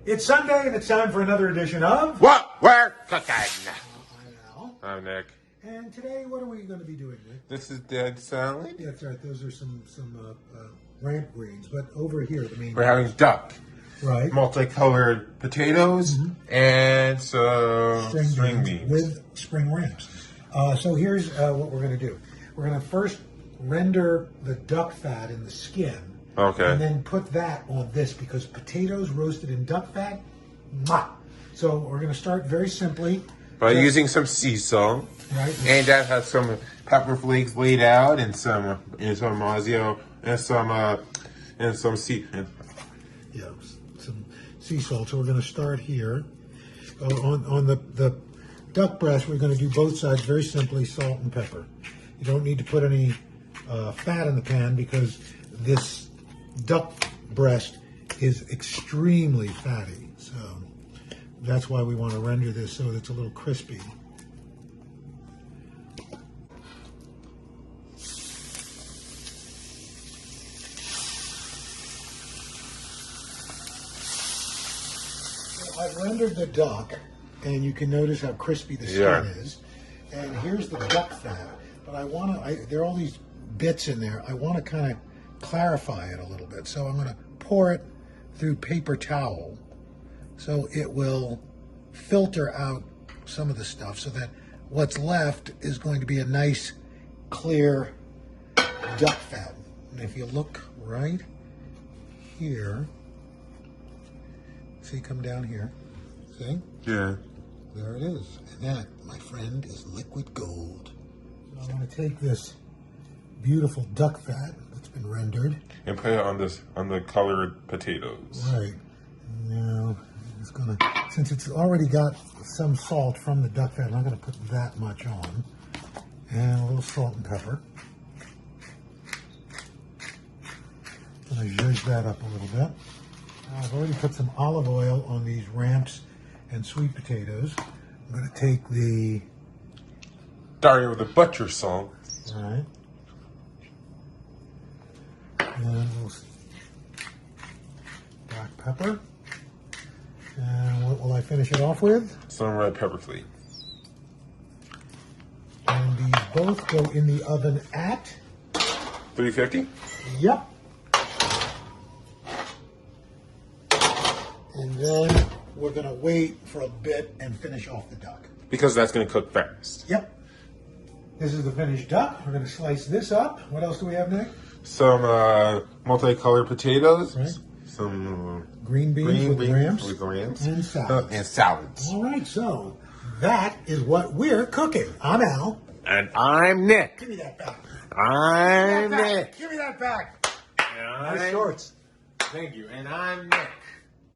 It's Sunday and it's time for another edition of What We're Cooking. I'm Al. I'm Nick. And today, what are we going to be doing, Nick? This is dead salad. Yeah, that's right. Those are some ramp greens, but over here, the main. We're having duck, right, multicolored potatoes, and some string beans with spring ramps. So here's what we're going to do. We're going to first render the duck fat in the skin. Okay. And then put that on this because potatoes roasted in duck fat, mwah. So we're going to start very simply. By using some sea salt. Right. And that has some pepper flakes laid out and some Mazio and some sea. Yeah, some sea salt. So we're going to start here. On the duck breast, we're going to do both sides very simply, salt and pepper. You don't need to put any fat in the pan because this duck breast is extremely fatty. So that's why we want to render this so it's a little crispy. I've rendered the duck, and you can notice how crispy the skin is. And here's the duck fat. But I want to, there are all these bits in there. I want to kind of clarify it a little bit. So I'm going to pour it through paper towel so it will filter out some of the stuff so that what's left is going to be a nice, clear duck fat. And if you look right here, see, come down here. See? Yeah. There it is. And that, my friend, is liquid gold. So I'm going to take this beautiful duck fat that's been rendered And put it on the colored potatoes. Right. Now, I'm just going to, since it's already got some salt from the duck fat, I'm not going to put that much on. And a little salt and pepper. I'm going to zhuzh that up a little bit. I've already put some olive oil on these ramps and sweet potatoes. I'm going to take the... Starting with the butcher salt. All right. And we'll black pepper. And what will I finish it off with? Some red pepper flakes. And these both go in the oven at... 350? Yep. And then we're going to wait for a bit and finish off the duck. Because that's going to cook fast. Yep. This is the finished duck. We're going to slice this up. What else do we have, Nick? Some multicolored potatoes. Right. Some green beans with ramps. And salads. And salads. All right, so that is what we're cooking. I'm Al. And I'm Nick. Give me that back. I'm Nick. Give me that back. And Nice shorts. Thank you. And I'm Nick.